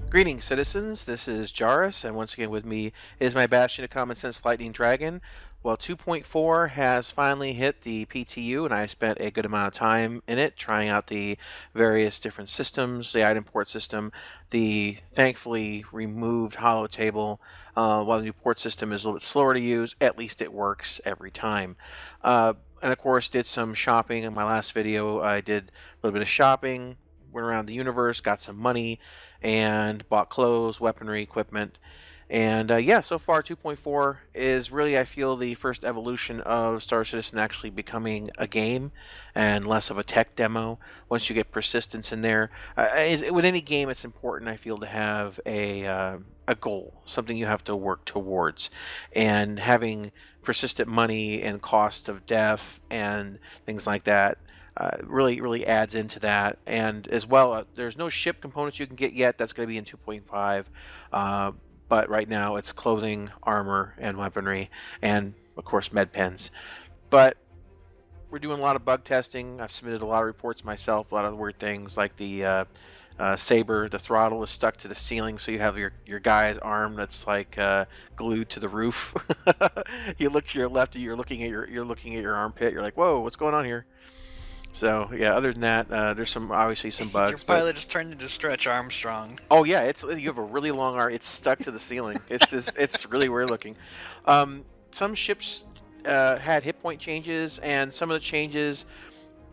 Greetings, citizens. This is Jarus, and once again with me is my Bastion of Common Sense Lightning Dragon. Well, 2.4 has finally hit the PTU, and I spent a good amount of time in it trying out the various different systems, the item port system, the thankfully removed holo table. While the new port system is a little bit slower to use, at least it works every time. And of course, did some shopping in my last video. I did a little bit of shopping, went around the universe, got some money, and bought clothes, weaponry, equipment. And yeah, so far 2.4 is really, I feel, the first evolution of Star Citizen actually becoming a game and less of a tech demo. Once you get persistence in there, with any game, it's important, I feel, to have a goal, something you have to work towards, and having persistent money and cost of death and things like that really adds into that. And as well, there's no ship components you can get yet. That's going to be in 2.5. But right now it's clothing, armor, and weaponry, and of course med pens. But we're doing a lot of bug testing. I've submitted a lot of reports myself, a lot of weird things like the saber, the throttle is stuck to the ceiling, so you have your guy's arm that's like glued to the roof. You look to your left, and you're looking at your armpit. You're like, whoa, what's going on here? So yeah, other than that, there's obviously some bugs. Your pilot just turned into Stretch Armstrong. Oh yeah, you have a really long arm. It's stuck to the ceiling. It's really weird looking. Some ships had hit point changes, and some of the changes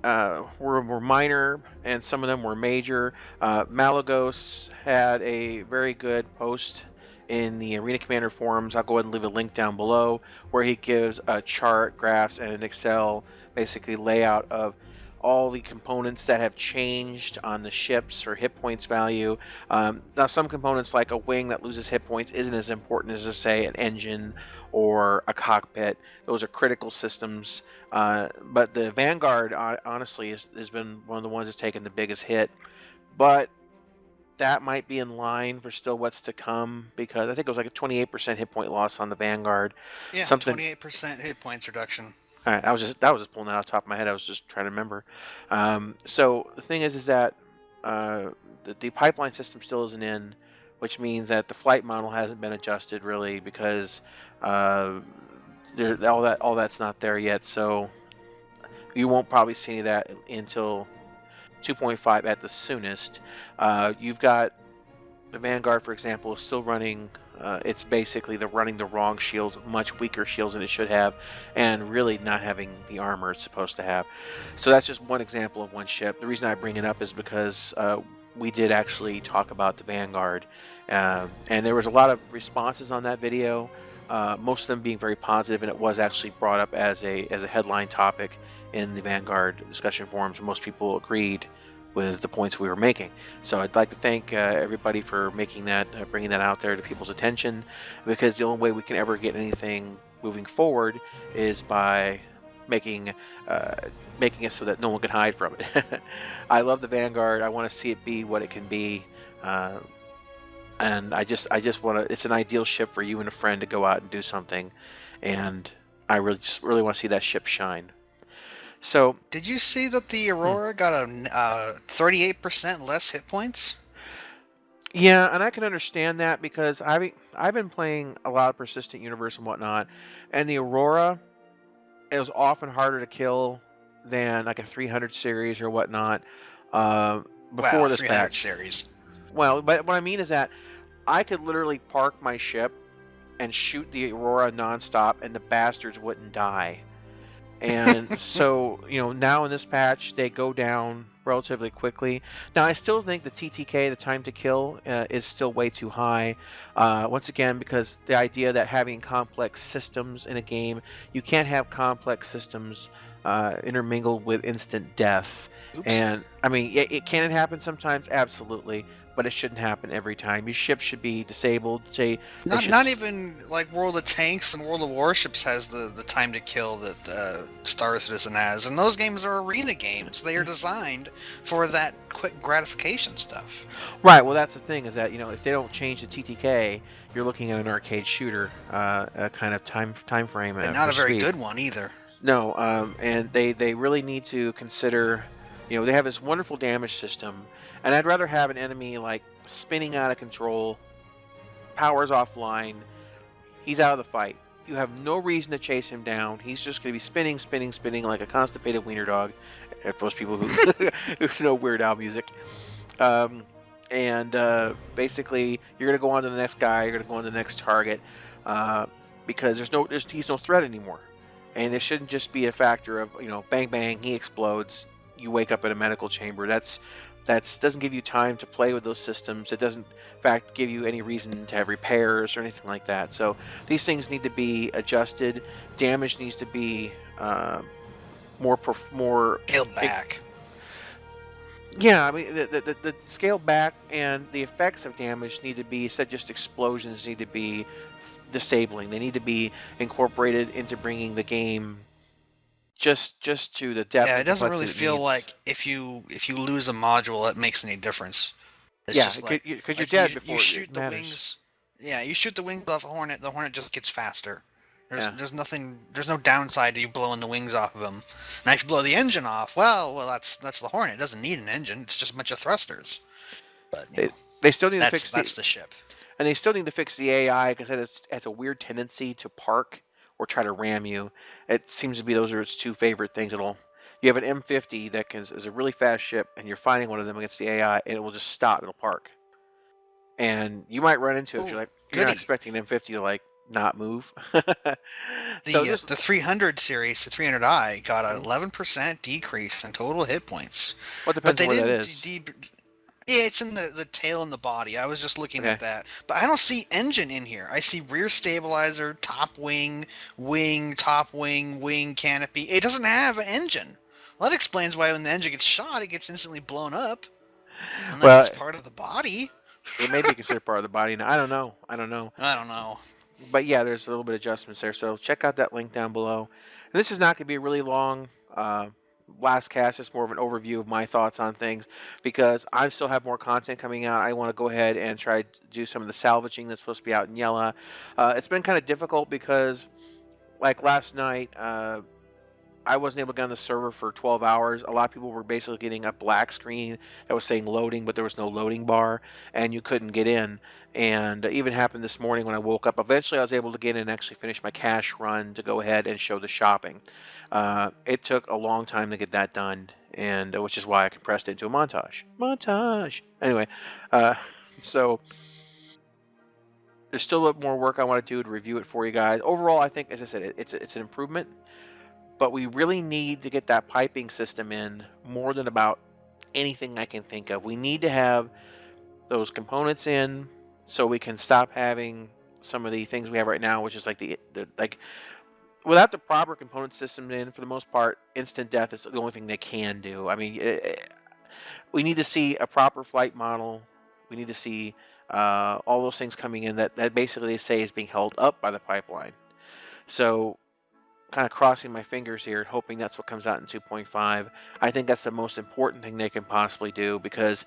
were minor, and some of them were major. Malagos had a very good post in the Arena Commander forums. I'll go ahead and leave a link down below where he gives a chart, graphs, and an Excel basically layout of all the components that have changed on the ships or hit points value. Now, some components like a wing that loses hit points isn't as important as, say, an engine or a cockpit. Those are critical systems. But the Vanguard, honestly, has been one of the ones that's taken the biggest hit. But that might be in line for still what's to come, because I think it was like a 28% hit point loss on the Vanguard. Yeah, 28% hit points reduction. All right, that was just pulling that off the top of my head. I was just trying to remember. So the thing is that the pipeline system still isn't in, which means that the flight model hasn't been adjusted really, because all that's not there yet. So you won't probably see any of that until 2.5 at the soonest. You've got the Vanguard, for example, is still running. It's basically running the wrong shields, much weaker shields than it should have, and really not having the armor it's supposed to have. So that's just one example of one ship. The reason I bring it up is because we did actually talk about the Vanguard, and there was a lot of responses on that video, most of them being very positive, and it was actually brought up as a headline topic in the Vanguard discussion forums. Most people agreed with the points we were making. So I'd like to thank everybody for making that, bringing that out there to people's attention, because the only way we can ever get anything moving forward is by making it so that no one can hide from it. I love the Vanguard. I want to see it be what it can be, and I just want to. It's an ideal ship for you and a friend to go out and do something, and I really want to see that ship shine. So, did you see that the Aurora got a 38% less hit points? Yeah, and I can understand that, because I've been playing a lot of Persistent Universe and whatnot, and the Aurora, it was often harder to kill than like a 300 series or whatnot before this patch. Series. Well, but what I mean is that I could literally park my ship and shoot the Aurora nonstop, and the bastards wouldn't die. And so, now in this patch, they go down relatively quickly. Now, I still think the TTK, the time to kill, is still way too high. Once again, because the idea that having complex systems in a game, you can't have complex systems intermingled with instant death. Oops. And, I mean, can it happen sometimes? Absolutely. but it shouldn't happen every time. Your ship should be disabled. Say they Not should. not even like World of Tanks and World of Warships has the time to kill that Star Citizen has, and those games are arena games. They are designed for that quick gratification stuff. Right. Well, that's the thing is that if they don't change the TTK, you're looking at an arcade shooter kind of time frame And not for a very speed. good one either. No, and they really need to consider. They have this wonderful damage system, and I'd rather have an enemy like spinning out of control, powers offline. He's out of the fight. You have no reason to chase him down. He's just going to be spinning, spinning, spinning like a constipated wiener dog. If those people who who know Weird Al music. Um, and basically, you're going to go on to the next guy. You're going to go on to the next target because he's no threat anymore. And it shouldn't just be a factor of bang bang, he explodes. You wake up in a medical chamber. That's doesn't give you time to play with those systems. It doesn't, in fact, give you any reason to have repairs or anything like that. So these things need to be adjusted. Damage needs to be more Scaled back. Yeah, I mean the scale back, and the effects of damage need to be, instead just explosions, need to be disabling. They need to be incorporated into bringing the game just to the depth Yeah, it and doesn't really complexity it feel needs. like if you lose a module, it makes any difference. It's Yeah, just like because you're like you dead you before it shoot the matters. wings. Yeah, you shoot the wings off a hornet. The hornet just gets faster. Yeah. There's no downside to you blowing the wings off of them. Now if you blow the engine off, well, that's the hornet. It doesn't need an engine. It's just a bunch of thrusters. But They they still need to that's fix the that's the ship. and they still need to fix the AI because it has a weird tendency to park or try to ram you. It seems to be those are its two favorite things. You have an M50 is a really fast ship, and you're fighting one of them against the AI, and it will just stop. It'll park, and you might run into it because Oh, you're not goody. expecting an M50 to like not move. So The just the 300 series, the 300i, got an Mhm. 11% decrease in total hit points, Well, it but depends on they where that didn't is. yeah, it's in the tail and the body. I was just looking at Okay. that. But I don't see engine in here. I see rear stabilizer, top wing, wing, top wing, wing canopy. It doesn't have an engine. Well, that explains why when the engine gets shot, it gets instantly blown up. Unless it's Well, part of the body. it may be considered part of the body. Now, I don't know. I don't know. I don't know. But yeah, there's a little bit of adjustments there. So check out that link down below. And this is not going to be a really long last cast. It's more of an overview of my thoughts on things because I still have more content coming out. I want to go ahead and try to do some of the salvaging that's supposed to be out in Yella. It's been kind of difficult because, like last night, I wasn't able to get on the server for 12 hours. A lot of people were basically getting a black screen that was saying loading, but there was no loading bar, and you couldn't get in. And it even happened this morning when I woke up. Eventually, I was able to get in and actually finish my cash run to go ahead and show the shopping. It took a long time to get that done, and which is why I compressed it into a montage. Montage. Anyway, uh, so there's still a little more work I want to do to review it for you guys. Overall, I think, as I said, it's an improvement, but we really need to get that piping system in more than about anything I can think of. We need to have those components in so we can stop having some of the things we have right now, which is like the like without the proper component system in, for the most part, instant death is the only thing they can do. I mean, we need to see a proper flight model. We need to see all those things coming in that basically they say is being held up by the pipeline. So kind of crossing my fingers here and hoping that's what comes out in 2.5. I think that's the most important thing they can possibly do because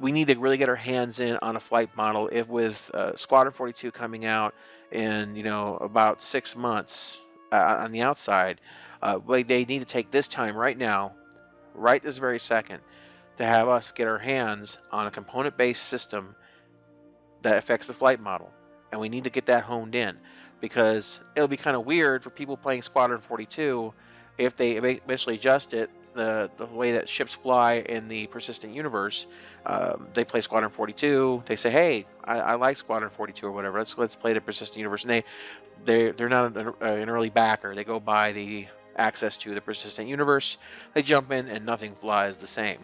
we need to really get our hands in on a flight model. If with Squadron 42 coming out in about 6 months on the outside, they need to take this time right now, right this very second, to have us get our hands on a component-based system that affects the flight model, and we need to get that honed in because it'll be kind of weird for people playing Squadron 42 if they eventually adjust it the way that ships fly in the persistent universe. They play Squadron 42. They say, "Hey, I like Squadron 42 or whatever. Let's play the persistent universe." And they're not an early backer. They go by the access to the persistent universe. They jump in and nothing flies the same.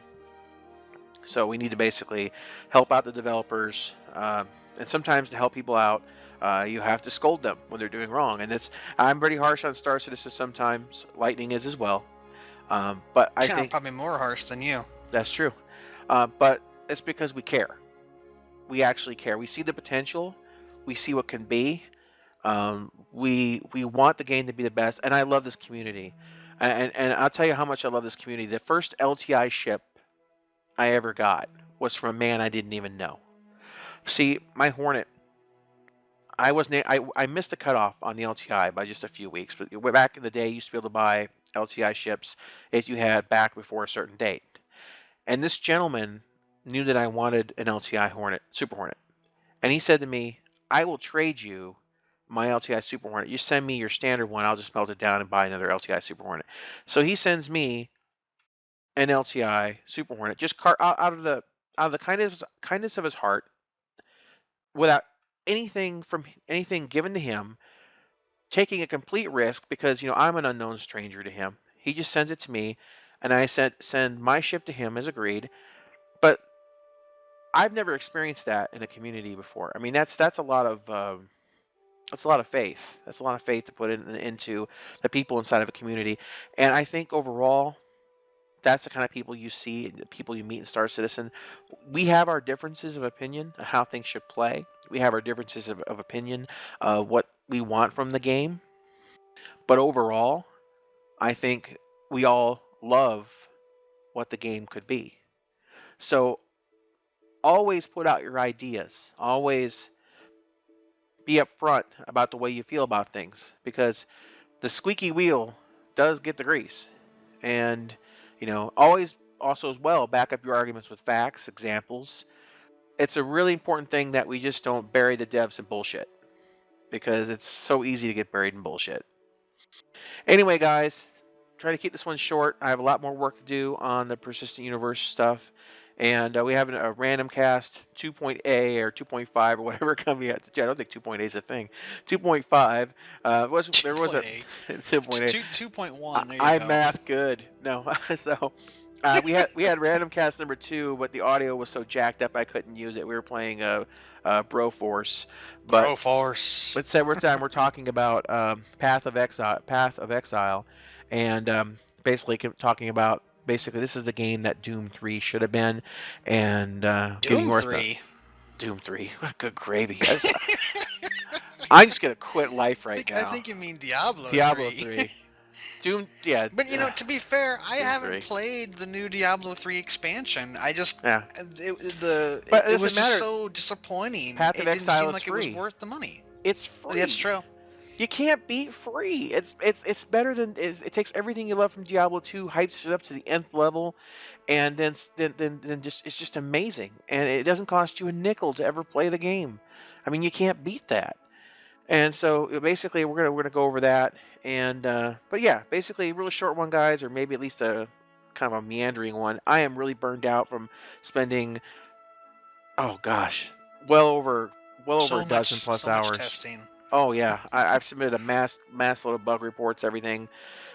So we need to basically help out the developers, and sometimes to help people out, you have to scold them when they're doing wrong. And I'm pretty harsh on Star Citizen sometimes. Lightning is as well, but I Yeah, think probably more harsh than you. that's true. But it's because we care. we actually care. We see the potential. We see what can be. We want the game to be the best, and I love this community. And I'll tell you how much I love this community. The first LTI ship I ever got was from a man I didn't even know. See, my Hornet, I missed the cutoff on the LTI by just a few weeks, but back in the day, you used to be able to buy LTI ships as you had back before a certain date. And this gentleman knew that I wanted an LTI Hornet, Super Hornet, and he said to me, "I will trade you my LTI Super Hornet. You send me your standard one, I'll just melt it down and buy another LTI Super Hornet." So he sends me an LTI Super Hornet, just out of the kindness of his heart, without anything given to him, taking a complete risk because I'm an unknown stranger to him. He just sends it to me, and I send my ship to him as agreed. But I've never experienced that in a community before. I mean, that's a lot of that's a lot of faith. That's a lot of faith to put into the people inside of a community. And I think overall, that's the kind of people you see, the people you meet in Star Citizen. We have our differences of opinion on how things should play. We have our differences of opinion of what we want from the game. But overall, I think we all love what the game could be. So always put out your ideas. Always be upfront about the way you feel about things, because the squeaky wheel does get the grease. And always also as well back up your arguments with facts, examples. It's a really important thing that we just don't bury the devs in bullshit, because it's so easy to get buried in bullshit. Anyway, guys, try to keep this one short. I have a lot more work to do on the persistent universe stuff. And we have a random cast 2.A or 2.5 or whatever coming out. I don't think 2.8 is a thing. 2.5 there was a 2.8. 2.1. There you I'm go. math good. No, so we had random cast number 2, but the audio was so jacked up I couldn't use it. We were playing Bro Force, but Bro Force. instead we're talking about Path of Exile, and basically talking about. Basically, this is the game that Doom 3 should have been, and getting Doom worth 3. Doom 3. Good gravy. I'm just gonna quit life right now. I think you mean Diablo 3. Doom, yeah. But to be fair, I Doom haven't 3. played the new Diablo 3 expansion. I just Yeah. it was just so disappointing. Path of It didn't Exile seem is like free. it was worth the money. It's free. That's true. You can't beat free. It's better than it takes everything you love from Diablo 2, hypes it up to the nth level, and then just it's just amazing. And it doesn't cost you a nickel to ever play the game. I mean, you can't beat that. And so basically, we're gonna go over that. And but yeah, basically, a really short one, guys, or maybe at least a kind of a meandering one. I am really burned out from spending, oh gosh, well over a dozen plus hours. Much testing. Oh yeah, I've submitted a mass load of bug reports, everything.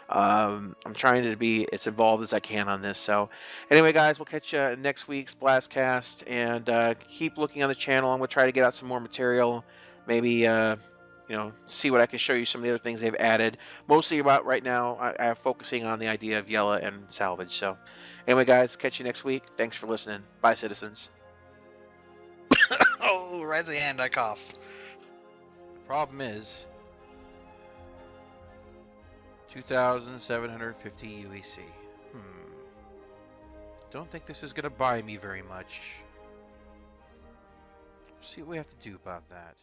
I'm trying to be as involved as I can on this. So anyway, guys, we'll catch you next week's BlastCast, and keep looking on the channel. I'm gonna try to get out some more material. Maybe see what I can show you, some of the other things they've added. Mostly about right now, I'm focusing on the idea of Yella and salvage. So anyway, guys, catch you next week. Thanks for listening. Bye, citizens. Oh, right at the end, I cough. Problem is 2,750 UEC. Don't think this is going to buy me very much. See what we have to do about that.